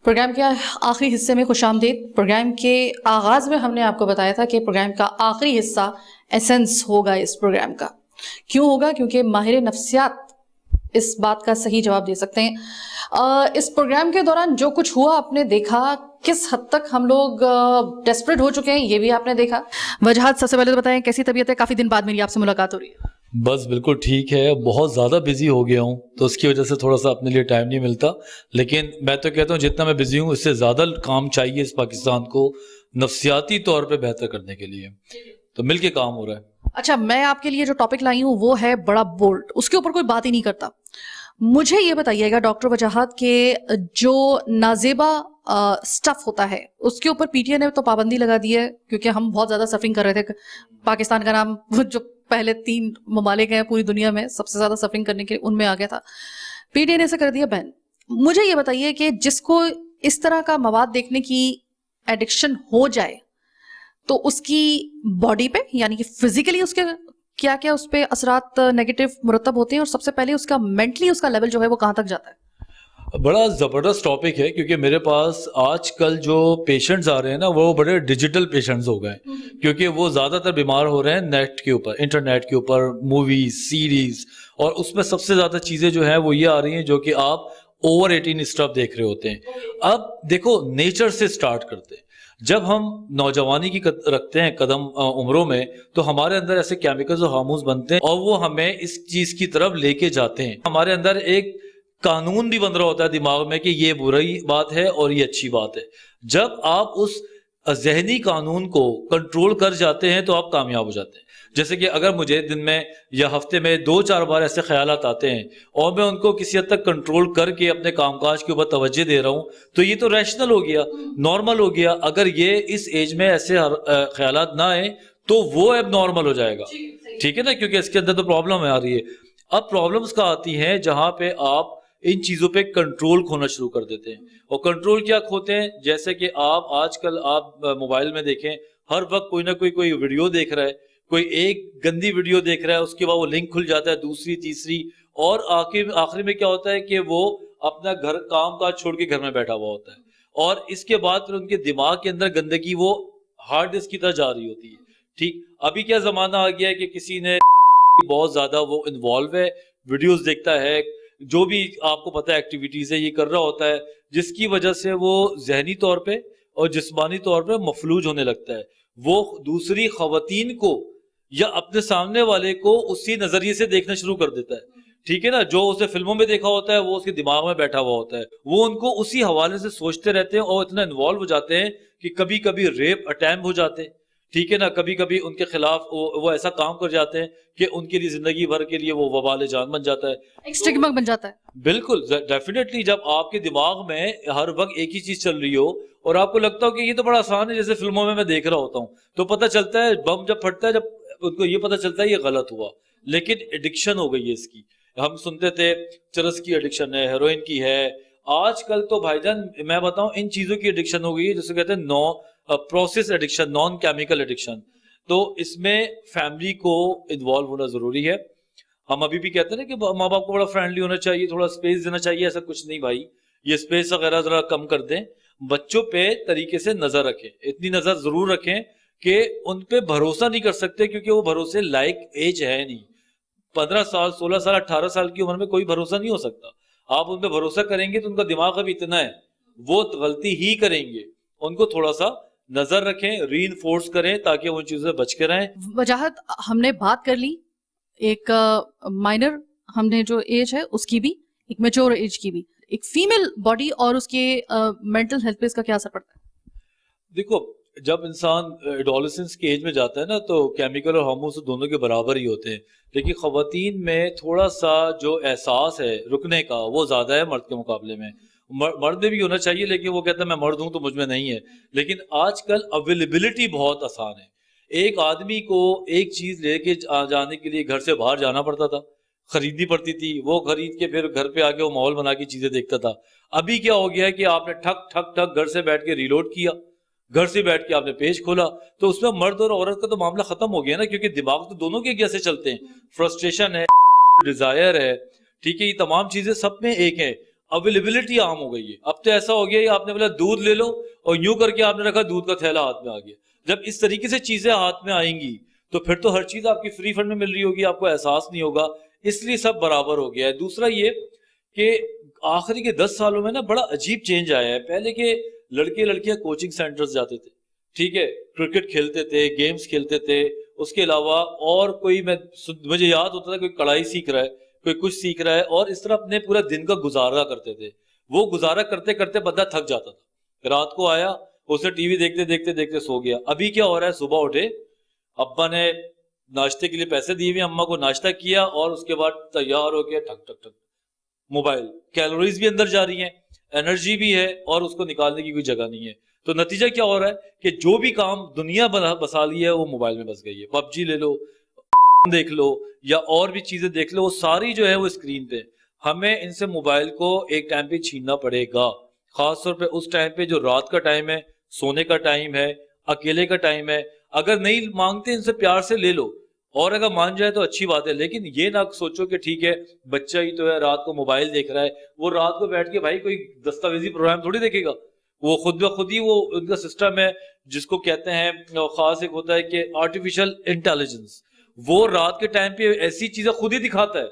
प्रोग्राम के आखिरी हिस्से में खुशामदीद। प्रोग्राम के आगाज में हमने आपको बताया था कि प्रोग्राम का आखिरी हिस्सा एसेंस होगा इस प्रोग्राम का। क्यों होगा? क्योंकि माहिर नफ्सियात इस बात का सही जवाब दे सकते हैं। इस प्रोग्राम के दौरान जो कुछ हुआ आपने देखा, किस हद तक हम लोग डेस्परेट हो चुके हैं ये भी आपने देखा। वजहात, सबसे पहले तो बताएं कैसी तबीयत है? काफी दिन बाद मेरी आपसे मुलाकात हो रही है। बस बिल्कुल ठीक है, बहुत ज़्यादा बिजी हो गया हूँ तो उसकी वजह से थोड़ा सा अपने लिए टाइम नहीं मिलता, लेकिन मैं तो कहता हूँ जितना मैं बिजी हूँ इससे ज़्यादा काम चाहिए इस पाकिस्तान को नफ्सियाती तौर पे बेहतर करने के लिए, तो मिलके काम हो रहा है। अच्छा, मैं आपके लिए जो टॉपिक लाई हूँ वो है बड़ा बोल्ड, उसके ऊपर कोई बात ही नहीं करता। मुझे ये बताइएगा डॉक्टर वजाहत के जो नाजेबा स्टफ होता है उसके ऊपर पीटीए ने तो पाबंदी लगा दी है, क्योंकि हम बहुत ज्यादा सफरिंग कर रहे थे। पाकिस्तान का नाम जो पहले 3 ममालिक हैं पूरी दुनिया में सबसे ज्यादा सफरिंग करने के, उनमें आ गया था। पीटीए ने इसे कर दिया बैन। मुझे ये बताइए कि जिसको इस तरह का मवाद देखने की एडिक्शन हो जाए तो उसकी बॉडी पे यानी कि फिजिकली उसके क्या क्या उस पर असरात नेगेटिव मुरतब होते हैं, और सबसे पहले उसका मेंटली उसका लेवल जो है वो कहाँ तक जाता है? बड़ा ज़बरदस्त टॉपिक है, क्योंकि मेरे पास आजकल जो पेशेंट्स आ रहे हैं ना वो बड़े डिजिटल पेशेंट्स हो गए, क्योंकि वो ज़्यादातर बीमार हो रहे हैं नेट के ऊपर, इंटरनेट के ऊपर, मूवीज, सीरीज, और उसमें सबसे ज़्यादा चीज़ें जो हैं वो ये आ रही हैं जो कि आप ओवर 18 स्टफ देख रहे होते हैं। अब देखो, नेचर से स्टार्ट करते हैं। जब हम नौजवानी की रखते हैं कदम उम्रों में, तो हमारे अंदर ऐसे केमिकल्स और हार्मोन्स बनते हैं और वो हमें इस चीज़ की तरफ लेके जाते हैं। हमारे अंदर एक कानून भी बन रहा होता है दिमाग में कि ये बुरी बात है और ये अच्छी बात है। जब आप उस जहनी कानून को कंट्रोल कर जाते हैं तो आप कामयाब हो जाते हैं। जैसे कि अगर मुझे दिन में या हफ्ते में 2-4 बार ऐसे ख्यालात आते हैं और मैं उनको किसी हद तक कंट्रोल करके अपने कामकाज के ऊपर तवज्जो दे रहा हूँ, तो ये तो रैशनल हो गया, नॉर्मल हो गया। अगर ये इस एज में ऐसे ख्यालात ना आए तो वो अब नॉर्मल हो जाएगा, ठीक है ना, क्योंकि इसके अंदर तो प्रॉब्लम आ रही है। अब प्रॉब्लम्स का आती हैं जहां पे आप इन चीजों पे कंट्रोल खोना शुरू कर देते हैं। और कंट्रोल क्या खोते हैं? जैसे कि आप आजकल आप मोबाइल में देखें, हर वक्त कोई ना कोई वीडियो देख रहा है, कोई एक गंदी वीडियो देख रहा है, उसके बाद वो लिंक खुल जाता है, दूसरी तीसरी, और आखिरी में क्या होता है कि वो अपना घर काम काज छोड़ के घर में बैठा हुआ होता है, और इसके बाद फिर उनके दिमाग के अंदर गंदगी वो हार्ड डिस्क की तरह जा रही होती है। ठीक, अभी क्या जमाना आ गया है कि किसी ने बहुत ज्यादा वो इन्वॉल्व है, वीडियोस देखता है, जो भी आपको पता है एक्टिविटीज है ये कर रहा होता है, जिसकी वजह से वो जहनी तौर पे और जिस्मानी तौर पे मफलूज होने लगता है। वो दूसरी खवातीन को या अपने सामने वाले को उसी नजरिए से देखना शुरू कर देता है, ठीक है ना। जो उसे फिल्मों में देखा होता है वो उसके दिमाग में बैठा हुआ होता है, वो उनको उसी हवाले से सोचते रहते हैं और इतना इन्वॉल्व हो जाते हैं कि कभी कभी रेप अटैम्प्ट हो जाते हैं, ठीक है ना, कभी कभी उनके खिलाफ वो ऐसा काम कर जाते हैं कि उनके लिए जिंदगी भर के लिए वो वबाल जान बन जाता है, एक स्टिग्मा बन जाता है। बिल्कुल, डेफिनेटली। जब आपके दिमाग में हर वक्त एक ही चीज चल रही हो और आपको लगता हो कि ये तो बड़ा आसान है, जैसे फिल्मों में मैं देख रहा होता हूँ, तो पता चलता है बम जब फटता है, जब उनको ये पता चलता है ये गलत हुआ, लेकिन एडिक्शन हो गई है इसकी। हम सुनते थे चरस की एडिक्शन है, हेरोइन की है, आजकल तो भाईजान मैं बताऊं इन चीजों की एडिक्शन हो गई है जिसे कहते हैं process addiction, non chemical addiction. तो इसमें फैमिली को इन्वॉल्व होना जरूरी है। हम अभी भी कहते हैं ना कि माँ बाप को बड़ा फ्रेंडली होना चाहिए, थोड़ा स्पेस देना चाहिए, ऐसा कुछ नहीं भाई, ये स्पेस वगैरह जरा कम कर दें। बच्चों पे तरीके से नजर रखें, इतनी नजर जरूर रखें कि उन पे भरोसा नहीं कर सकते, क्योंकि वो भरोसे लायक एज है नहीं। 15 साल 16 साल 18 साल की उम्र में कोई भरोसा नहीं हो सकता। आप उन पे भरोसा करेंगे तो उनका दिमाग अभी इतना है, वो गलती ही करेंगे। उनको थोड़ा सा नजर रखें, रीइंफोर्स करें ताकि वो चीजें बच के रहें। वजाहत हमने बात कर ली, एक माइनर हमने जो एज है उसकी भी, एक मेच्योर एज की भी, एक फीमेल बॉडी और उसके मेंटल हेल्थ पे इसका क्या असर पड़ता है? देखो, जब इंसान एडोलेसेंस की एज में जाता है ना, तो केमिकल और हार्मोन्स दोनों के बराबर ही होते हैं, लेकिन खवातीन में थोड़ा सा जो एहसास है रुकने का वो ज्यादा है मर्द के मुकाबले में। मर्द में भी होना चाहिए, लेकिन वो कहता है मैं मर्द हूं तो मुझ में नहीं है। लेकिन आजकल अवेलेबिलिटी बहुत आसान है। एक आदमी को एक चीज लेके जाने के लिए घर से बाहर जाना पड़ता था, खरीदनी पड़ती थी, वो खरीद के फिर घर पे आके वो माहौल बना के चीजें देखता था। अभी क्या हो गया है कि आपने ठक ठक ठक घर से बैठ के रीलोड किया, घर से बैठ के आपने पेज खोला, तो उसमें मर्द और औरत का तो मामला खत्म हो गया ना, क्योंकि दिमाग तो दोनों के कैसे चलते हैं। फ्रस्ट्रेशन है, डिजायर है, ठीक है, ये तमाम चीजें सब में एक है। अवेलेबिलिटी आम हो गई है। अब तो ऐसा हो गया है, आपने बोला दूध ले लो और यूं करके आपने रखा, दूध का थैला हाथ में आ गया। जब इस तरीके से चीजें हाथ में आएंगी तो फिर तो हर चीज आपकी फ्री फंड में मिल रही होगी, आपको एहसास नहीं होगा, इसलिए सब बराबर हो गया है। दूसरा ये कि आखिरी के 10 सालों में ना बड़ा अजीब चेंज आया है। पहले के लड़के लड़कियां कोचिंग सेंटर्स जाते थे, ठीक है, क्रिकेट खेलते थे, गेम्स खेलते थे, उसके अलावा और कोई मुझे याद होता था कोई कढ़ाई सीख रहा है, कोई कुछ सीख रहा है, और इस तरह अपने पूरा दिन का गुजारा करते थे। वो गुजारा करते करते बंदा थक जाता था, रात को आया, उसे टीवी देखते देखते देखते सो गया। अभी क्या हो रहा है, सुबह उठे, अब्बा ने नाश्ते के लिए पैसे दिए हुए, अम्मा को नाश्ता किया और उसके बाद तैयार हो गया, ठक ठक ठक मोबाइल। कैलोरीज भी अंदर जा रही हैं, एनर्जी भी है, और उसको निकालने की कोई जगह नहीं है। तो नतीजा क्या हो रहा है कि जो भी काम दुनिया बसा ली है वो मोबाइल में बस गई है। पबजी ले लो, देख लो, या और भी चीजें देख लो, वो सारी जो है वो स्क्रीन पे। हमें इनसे मोबाइल को एक टाइम पे छीनना पड़ेगा, खासतौर पे उस टाइम पे जो रात का टाइम है, सोने का टाइम है, अकेले का टाइम है। अगर नहीं मांगते इनसे प्यार से ले लो, और अगर मान जाए तो अच्छी बात है, लेकिन ये ना सोचो कि ठीक है बच्चा ही तो है, रात को मोबाइल देख रहा है, वो रात को बैठ के भाई कोई दस्तावेजी प्रोग्राम थोड़ी देखेगा, वो खुद ब खुद ही वो उनका सिस्टम है जिसको कहते हैं, खास एक होता है कि आर्टिफिशियल इंटेलिजेंस, वो रात के टाइम पे ऐसी चीजें खुद ही दिखाता है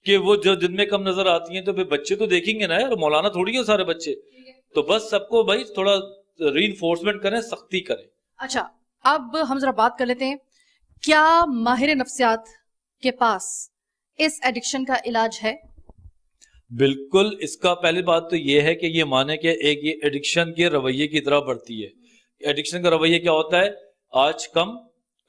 कि वो जो दिन में कम नजर आती हैं। तो फिर बच्चे तो देखेंगे ना यार, मौलाना थोड़ी है सारे बच्चे। तो बस सबको भाई थोड़ा रीइंफोर्समेंट करें, सख्ती करें। अच्छा, अब हम जरा बात कर लेते हैं, क्या माहिर नफ्सियात के पास इस एडिक्शन का इलाज है? बिल्कुल, इसका पहली बात तो ये है कि ये माने कि एक ये एडिक्शन के रवैये की तरह बढ़ती है। एडिक्शन का रवैया क्या होता है, आज कम,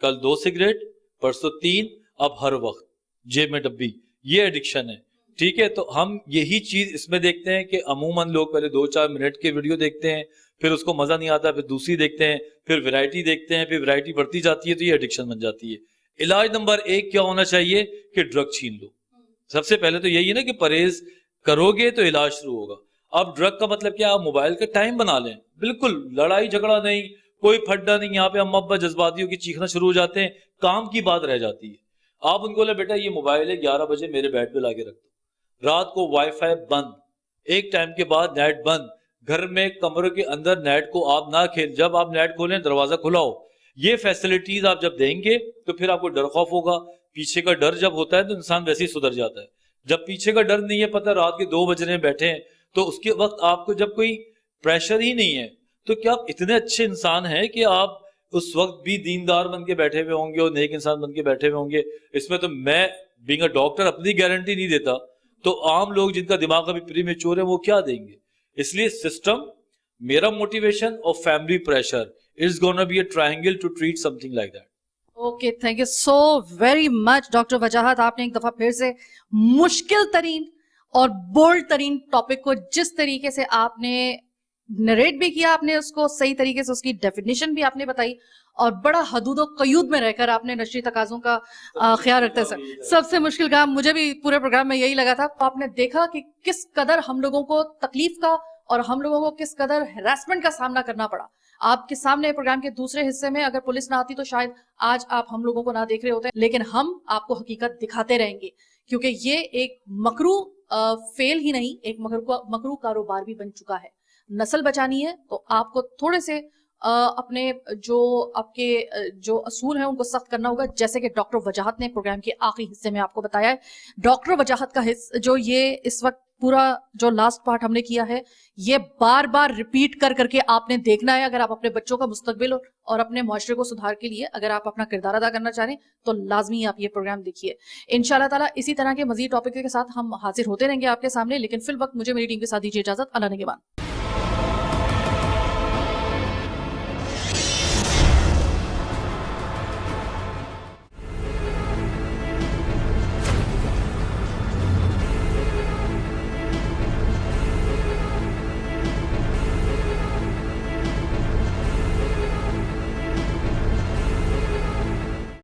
कल 2 सिगरेट, परसों 3, अब हर वक्त जेब में डब्बी, ये एडिक्शन है। ठीक है, तो हम यही चीज इसमें देखते हैं कि अमूमन लोग पहले 2-4 मिनट के वीडियो देखते हैं, फिर उसको मजा नहीं आता, फिर दूसरी देखते हैं, फिर वैरायटी देखते हैं, फिर वैरायटी बढ़ती जाती है, तो ये एडिक्शन बन जाती है। इलाज नंबर 1 क्या होना चाहिए कि ड्रग छीन लो। सबसे पहले तो यही है ना कि परहेज करोगे तो इलाज शुरू होगा। अब ड्रग का मतलब क्या, आप मोबाइल का टाइम बना लें, बिल्कुल लड़ाई झगड़ा नहीं, कोई फड्डा नहीं, यहाँ पे अम्मा अब्बा जज्बातियों की चीखना शुरू हो जाते हैं, काम की बात रह जाती है। आप उनको बोले बेटा ये मोबाइल है, 11 बजे मेरे बेड पे लाके रख दो, रात को वाईफाई बंद, एक टाइम के बाद नेट बंद, घर में कमरे के अंदर नेट को आप ना खेल, जब आप नेट खोलें दरवाजा खुला हो। ये फैसिलिटीज आप जब देंगे तो फिर आपको डर खौफ होगा। पीछे का डर जब होता है तो इंसान वैसे ही सुधर जाता है। जब पीछे का डर नहीं है, पता रात के 2 बजने बैठे हैं, तो उसके वक्त आपको जब कोई प्रेशर ही नहीं है, तो क्या आप इतने अच्छे इंसान हैं कि आप उस वक्त भी दीनदार बन के बैठे हुए होंगे और नेक इंसान बन के बैठे हुए होंगे। इसमें तो मैं बीइंग अ डॉक्टर अपनी गारंटी नहीं देता, तो आम लोग जिनका दिमाग अभी प्रीमेच्योर है वो क्या देंगे। इसलिए सिस्टम, मेरा मोटिवेशन और family pressure, it's gonna be a triangle to treat something like that. Okay, thank you so very much doctor Wajahat. आपने एक दफा फिर से मुश्किल तरीन और बोल्ड तरीन टॉपिक को जिस तरीके से आपने नरेट भी किया, आपने उसको सही तरीके से उसकी डेफिनेशन भी आपने बताई, और बड़ा हदूद और कयूद में रहकर आपने नशरी तकाजों का ख्याल रखते हैं। सबसे मुश्किल काम मुझे भी पूरे प्रोग्राम में यही लगा था। तो आपने देखा कि किस कदर हम लोगों को तकलीफ का और हम लोगों को किस कदर हैरेसमेंट का सामना करना पड़ा। आपके सामने प्रोग्राम के दूसरे हिस्से में अगर पुलिस ना आती तो शायद आज आप हम लोगों को ना देख रहे होते, लेकिन हम आपको हकीकत दिखाते रहेंगे, क्योंकि ये एक मकरू फेल ही नहीं, एक मकरू कारोबार भी बन चुका है। नस्ल बचानी है तो आपको थोड़े से अपने जो आपके जो असूल हैं उनको सख्त करना होगा, जैसे कि डॉक्टर वजाहत ने प्रोग्राम के आखिरी हिस्से में आपको बताया है। डॉक्टर वजाहत का जो ये इस वक्त पूरा जो लास्ट पार्ट हमने किया है, ये बार बार रिपीट कर करके आपने देखना है। अगर आप अपने बच्चों का मुस्तकबिल और अपने मुआशरे को सुधार के लिए अगर आप अपना किरदार अदा करना चाह रहे हैं तो लाजमी आप ये प्रोग्राम देखिए। इंशाल्लाह ताला इसी तरह के मजीद टॉपिक के साथ हम हाजिर होते रहेंगे आपके सामने, लेकिन फिल वक्त मुझे मेरी टीम के साथ दीजिए इजाजत। अल्लाह निगहबान।